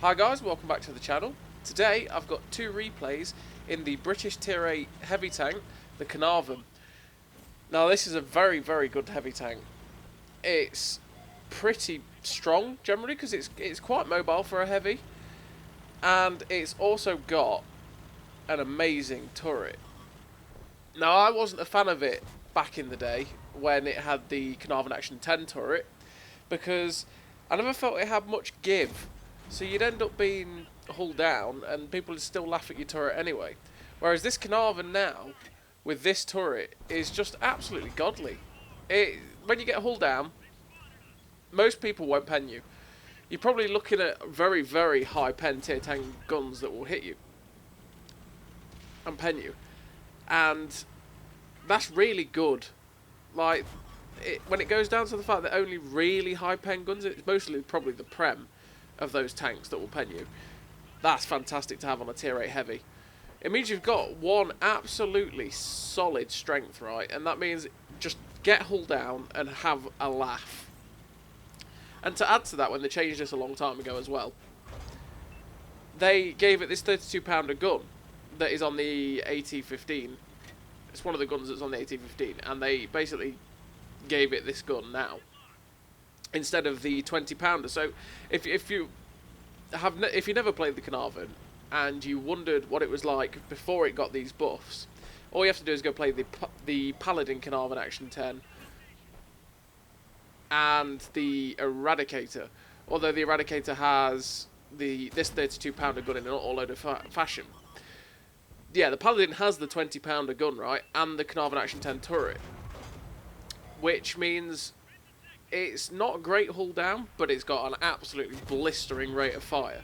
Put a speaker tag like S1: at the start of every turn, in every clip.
S1: Hi guys, welcome back to the channel. Today I've got two replays in the British Tier 8 heavy tank, the Caernarvon. Now this is a very good heavy tank. It's pretty strong generally because it's quite mobile for a heavy, and it's also got an amazing turret. Now I wasn't a fan of it back in the day when it had the Caernarvon Action 10 turret because I never felt it had much give. So you'd end up being hulled down and people would still laugh at your turret anyway. Whereas this Caernarvon now, with this turret, is just absolutely godly. When you get hulled down, most people won't pen you. You're probably looking at very high pen tier 10 guns that will hit you and pen you. And that's really good. Like, when it goes down to the fact that only really high pen guns, it's mostly probably the Prem of those tanks that will pen you. That's fantastic to have on a tier 8 heavy. It means you've got one absolutely solid strength, right? And that means just get hull down and have a laugh. And to add to that, when they changed this a long time ago as well, they gave it this 32-pounder gun that is on the AT-15. It's one of the guns that's on the AT-15, and they basically gave it this gun now instead of the 20-pounder. So if you never played the Caernarvon and you wondered what it was like before it got these buffs, all you have to do is go play the Paladin Caernarvon Action 10 and the Eradicator. Although the Eradicator has this 32-pounder gun in an autoloader fashion. Yeah, the Paladin has the 20-pounder gun, right, and the Caernarvon Action 10 turret, which means it's not a great hull down, but it's got an absolutely blistering rate of fire.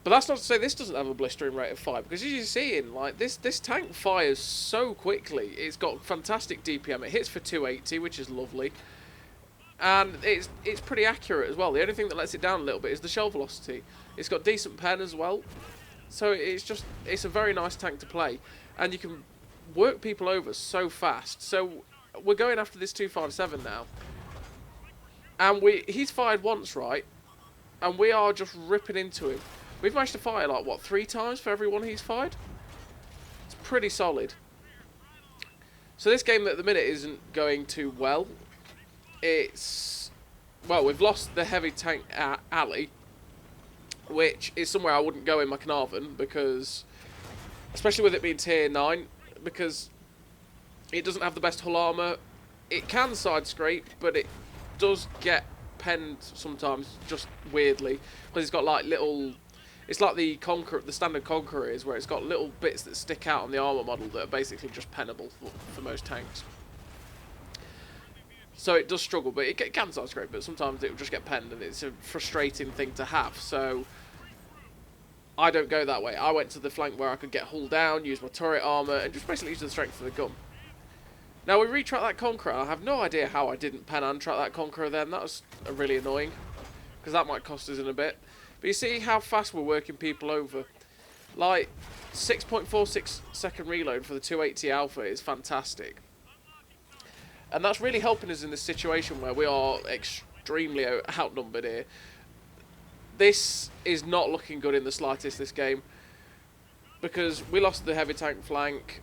S1: But that's not to say this doesn't have a blistering rate of fire, because as you're seeing, like, this tank fires so quickly. It's got fantastic DPM. It hits for 280, which is lovely, and it's pretty accurate as well. The only thing that lets it down a little bit is the shell velocity. It's got decent pen as well, so it's a very nice tank to play, and you can work people over so fast. So we're going after this 257 now, and he's fired once, right, and we are just ripping into him. We've managed to fire like, what, 3 times for every one he's fired? It's pretty solid. So this game at the minute isn't going too well. Well, we've lost the heavy tank alley, which is somewhere I wouldn't go in my Caernarvon, because, especially with it being tier 9, because it doesn't have the best hull armour. It can side scrape, but it does get penned sometimes, just weirdly, because it's got like little. It's like the standard Conqueror is, where it's got little bits that stick out on the armour model that are basically just pennable for most tanks. So it does struggle, but it can side scrape, but sometimes it will just get penned, and it's a frustrating thing to have. So I don't go that way. I went to the flank where I could get hull down, use my turret armour, and just basically use the strength of the gun. Now we retracked that Conqueror. I have no idea how I didn't pen and track that Conqueror then. That was really annoying, because that might cost us in a bit. But you see how fast we're working people over. Like, 6.46 second reload for the 280 Alpha is fantastic. And that's really helping us in this situation where we are extremely outnumbered here. This is not looking good in the slightest, this game, because we lost the heavy tank flank,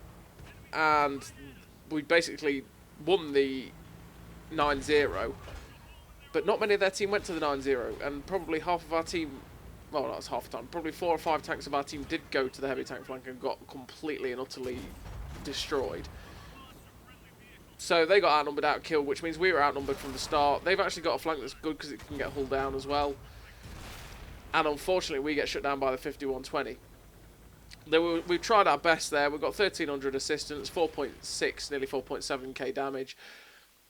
S1: and we basically won the 9-0, but not many of their team went to the 9-0, and probably half of our team, well, not half the time, probably 4 or 5 tanks of our team did go to the heavy tank flank and got completely and utterly destroyed. So they got outnumbered, outkilled, which means we were outnumbered from the start. They've actually got a flank that's good because it can get hull down as well. And unfortunately, we get shut down by the 5120. We've tried our best there. We've got 1,300 assistance, 4.6, nearly 4.7k damage.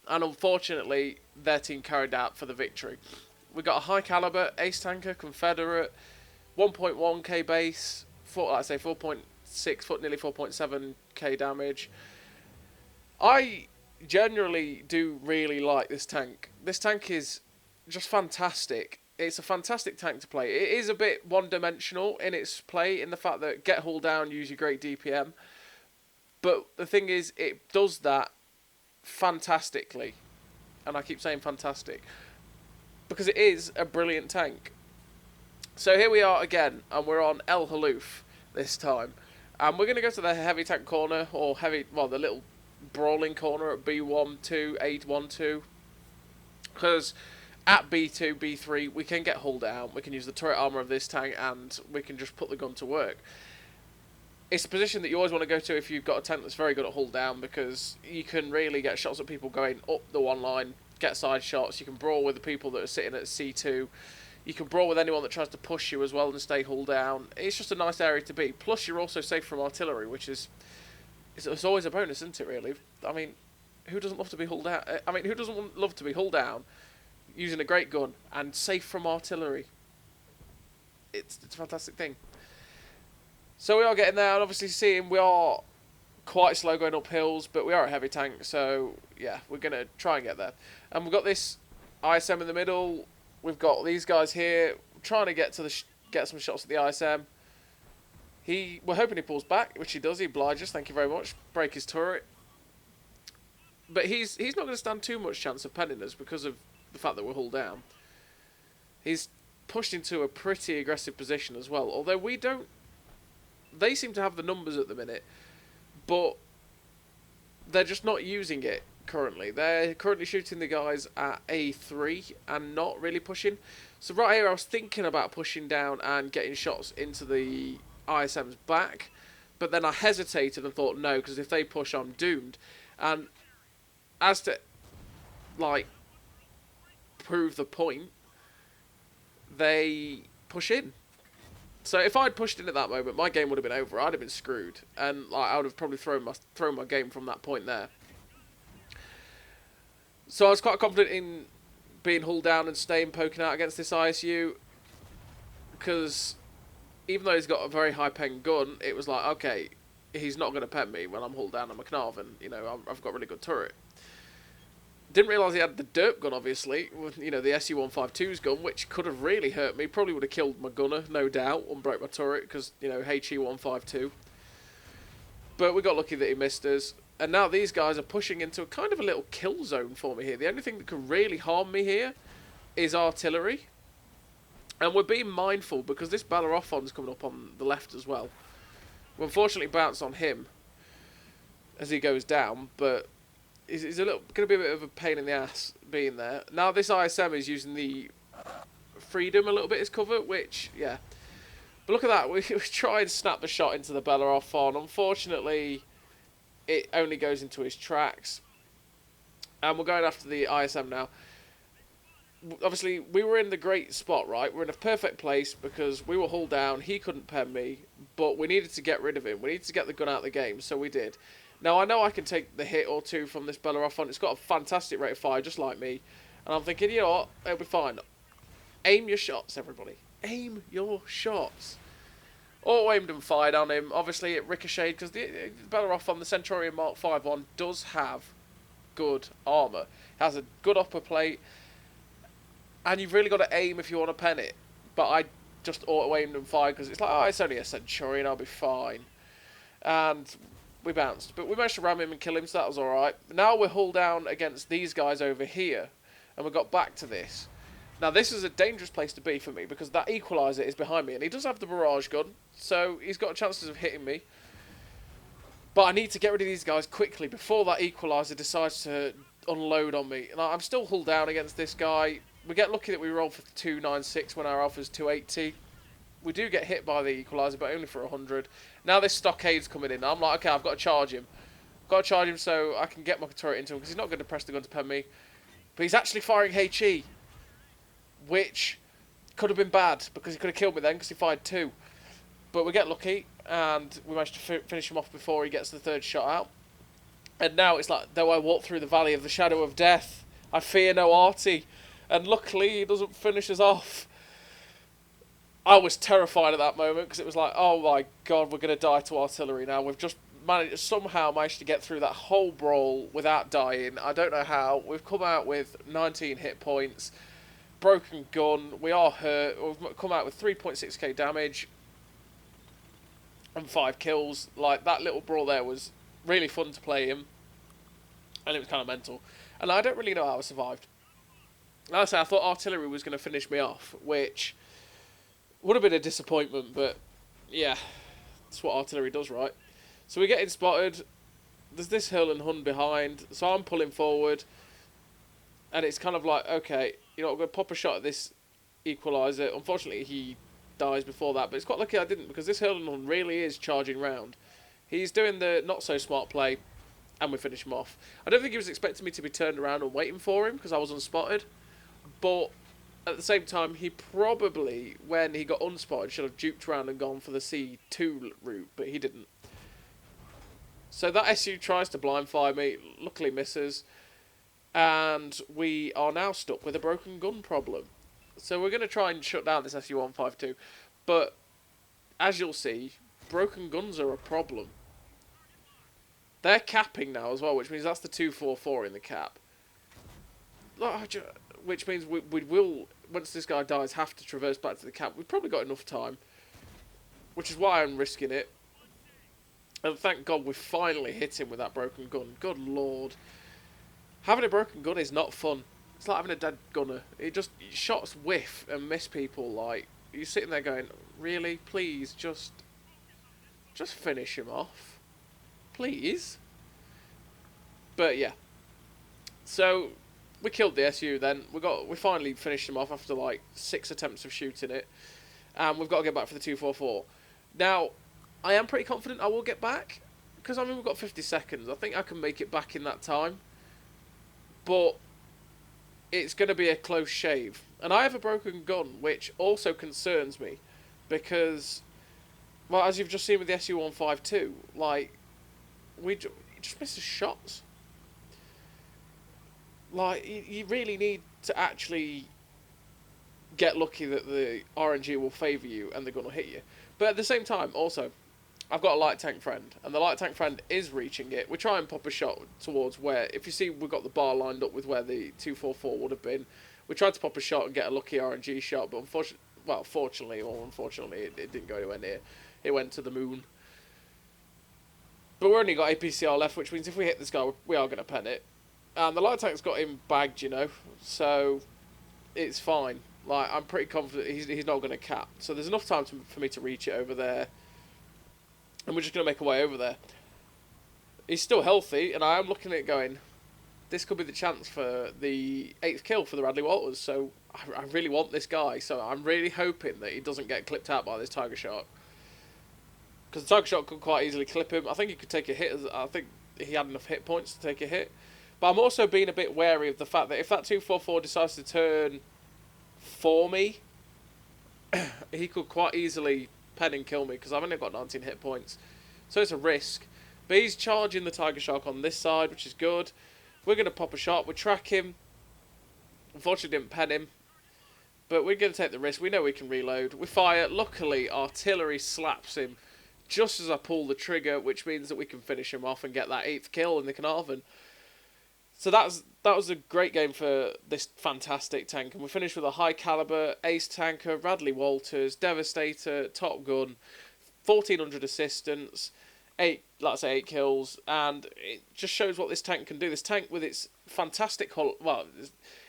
S1: And unfortunately, their team carried out for the victory. We got a high caliber, ace tanker, Confederate, 1.1k base, like I say, 4.6, nearly 4.7k damage. I generally do really like this tank. This tank is just fantastic. It's a fantastic tank to play. It is a bit one-dimensional in its play, in the fact that get hull down, use your great DPM. But the thing is, it does that fantastically. And I keep saying fantastic, because it is a brilliant tank. So here we are again, and we're on El Haloof this time. And we're going to go to the heavy tank corner, or the little brawling corner at B12, A12. Because at B2, B3, we can get hull down, we can use the turret armour of this tank, and we can just put the gun to work. It's a position that you always want to go to if you've got a tank that's very good at hull down, because you can really get shots at people going up the one line, get side shots, you can brawl with the people that are sitting at C2, you can brawl with anyone that tries to push you as well and stay hull down. It's just a nice area to be. Plus, you're also safe from artillery, which is it's always a bonus, isn't it, really? I mean, who doesn't love to be hull down? I mean, who doesn't love to be hull down using a great gun and safe from artillery? It's a fantastic thing. So we are getting there, and obviously seeing we are quite slow going up hills, but we are a heavy tank, so yeah, we're going to try and get there. And we've got this ISM in the middle. We've got these guys here trying to get to get some shots at the ISM. We're hoping he pulls back, which he does. He obliges. Thank you very much. Break his turret. But he's not going to stand too much chance of penning us because of the fact that we're hull down. He's pushed into a pretty aggressive position as well. Although we don't. They seem to have the numbers at the minute, but they're just not using it currently. They're currently shooting the guys at A3 and not really pushing. So right here I was thinking about pushing down and getting shots into the ISM's back, but then I hesitated and thought no, because if they push I'm doomed. And as to like prove the point, they push in. So if I'd pushed in at that moment, my game would have been over. I'd have been screwed, and like, I would have probably thrown my game from that point there. So I was quite confident in being hull down and staying poking out against this ISU, because even though he's got a very high pen gun, it was like, okay, he's not going to pen me when I'm hull down on my Caernarvon. You know, I've got a really good turret. Didn't realise he had the derp gun, obviously, you know, the SU-152's gun, which could have really hurt me. Probably would have killed my gunner, no doubt, and broke my turret, because, you know, HE-152. But we got lucky that he missed us. And now these guys are pushing into a kind of a little kill zone for me here. The only thing that could really harm me here is artillery. And we're being mindful, because this Bellerophon's coming up on the left as well. We unfortunately bounce on him as he goes down, but he's going to be a bit of a pain in the ass being there. Now this ISM is using the Freedom a little bit as cover, which, yeah. But look at that, we tried to snap the shot into the Bellerophon. Unfortunately, it only goes into his tracks. And we're going after the ISM now. Obviously, we were in the great spot, right? We're in a perfect place because we were hull down, he couldn't pen me, but we needed to get rid of him. We needed to get the gun out of the game, so we did. Now, I know I can take the hit or two from this Bellerophon. It's got a fantastic rate of fire, just like me. And I'm thinking, you know what? It'll be fine. Aim your shots, everybody. Aim your shots. Auto-aimed and fired on him. Obviously, it ricocheted, because the Bellerophon, the Centurion Mark 5 one, does have good armour. It has a good upper plate. And you've really got to aim if you want to pen it. But I just auto-aimed and fired, because it's like, oh, it's only a Centurion, I'll be fine. And we bounced, but we managed to ram him and kill him, so that was alright. Now we're hull down against these guys over here, and we got back to this. Now this is a dangerous place to be for me, because that equaliser is behind me, and he does have the barrage gun, so he's got chances of hitting me. But I need to get rid of these guys quickly before that equaliser decides to unload on me. And I'm still hull down against this guy. We get lucky that we roll for 296 when our alpha's 280. We do get hit by the equaliser, but only for 100. Now this stockade's coming in. I'm like, okay, I've got to charge him. Got to charge him so I can get my turret into him, because he's not going to press the gun to pen me. But he's actually firing HE, which could have been bad, because he could have killed me then, because he fired 2. But we get lucky, and we managed to finish him off before he gets the third shot out. And now it's like, though I walk through the valley of the shadow of death, I fear no arty. And luckily, he doesn't finish us off. I was terrified at that moment, because it was like, oh my god, we're going to die to artillery now. We've just somehow managed to get through that whole brawl without dying. I don't know how. We've come out with 19 hit points, broken gun, we are hurt. We've come out with 3.6k damage and 5 kills. Like, that little brawl there was really fun to play in, and it was kind of mental. And I don't really know how I survived. Like I say, I thought artillery was going to finish me off, which Would have been a disappointment, but yeah, that's what artillery does, right? So we're getting spotted. There's this hill and Hun behind, so I'm pulling forward, and it's kind of like, okay, you know, I'm going to pop a shot at this equaliser. Unfortunately, he dies before that, but it's quite lucky I didn't, because this hill and Hun really is charging round. He's doing the not so smart play, and we finish him off. I don't think he was expecting me to be turned around and waiting for him, because I was unspotted, but at the same time, he probably, when he got unspotted, should have duped around and gone for the C2 route, but he didn't. So that SU tries to blind fire me, luckily misses, and we are now stuck with a broken gun problem. So we're going to try and shut down this SU-152, but as you'll see, broken guns are a problem. They're capping now as well, which means that's the 244 in the cap. Which means we will, once this guy dies, have to traverse back to the cap. We've probably got enough time, which is why I'm risking it. And thank God we finally hit him with that broken gun. Good lord. Having a broken gun is not fun. It's like having a dead gunner. Shots whiff and miss people. Like, you're sitting there going, really? Please, just finish him off. Please. But yeah. So we killed the SU then. We finally finished him off after like 6 attempts of shooting it. And we've got to get back for the 244. Now, I am pretty confident I will get back, because I mean we've got 50 seconds. I think I can make it back in that time, but it's going to be a close shave. And I have a broken gun, which also concerns me, because, well, as you've just seen with the SU-152, like, he just misses shots. Like, you really need to actually get lucky that the RNG will favour you and the gun will hit you. But at the same time, also, I've got a light tank friend, and the light tank friend is reaching it. We try and pop a shot towards where, if you see we've got the bar lined up with where the 244 would have been, we tried to pop a shot and get a lucky RNG shot, but fortunately or unfortunately, it didn't go anywhere near. It went to the moon. But we've only got APCR left, which means if we hit this guy, we are going to pen it. And the light tank's got him bagged, you know, so it's fine. Like, I'm pretty confident he's not going to cap. So there's enough time for me to reach it over there. And we're just going to make our way over there. He's still healthy, and I am looking at it going, this could be the chance for the 8th kill for the Radley Walters. So I really want this guy. So I'm really hoping that he doesn't get clipped out by this Tiger Shark. Because the Tiger Shark could quite easily clip him. I think he could take a hit. I think he had enough hit points to take a hit. But I'm also being a bit wary of the fact that if that 244 decides to turn for me, he could quite easily pen and kill me, because I've only got 19 hit points. So it's a risk. But he's charging the Tiger Shark on this side, which is good. We're going to pop a shot. We track him. Unfortunately, didn't pen him. But we're going to take the risk. We know we can reload. We fire. Luckily, artillery slaps him just as I pull the trigger, which means that we can finish him off and get that 8th kill in the Caernarvon. So that was a great game for this fantastic tank. And we finished with a high caliber, ace tanker, Radley Walters, Devastator, Top Gun, 1,400 assistance, 8 kills, and it just shows what this tank can do. This tank with its fantastic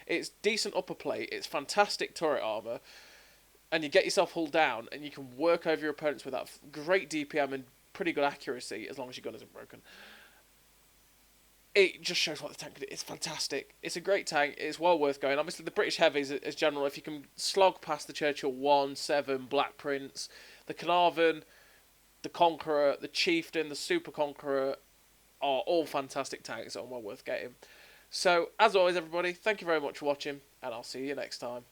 S1: its decent upper plate, its fantastic turret armor, and you get yourself hulled down, and you can work over your opponents with that great DPM and pretty good accuracy, as long as your gun isn't broken. It just shows what the tank can do. It's fantastic. It's a great tank. It's well worth going. Obviously, the British Heavies, as general, if you can slog past the Churchill 1, 7, Black Prince, the Caernarvon, the Conqueror, the Chieftain, the Super Conqueror, are all fantastic tanks and well worth getting. So, as always, everybody, thank you very much for watching, and I'll see you next time.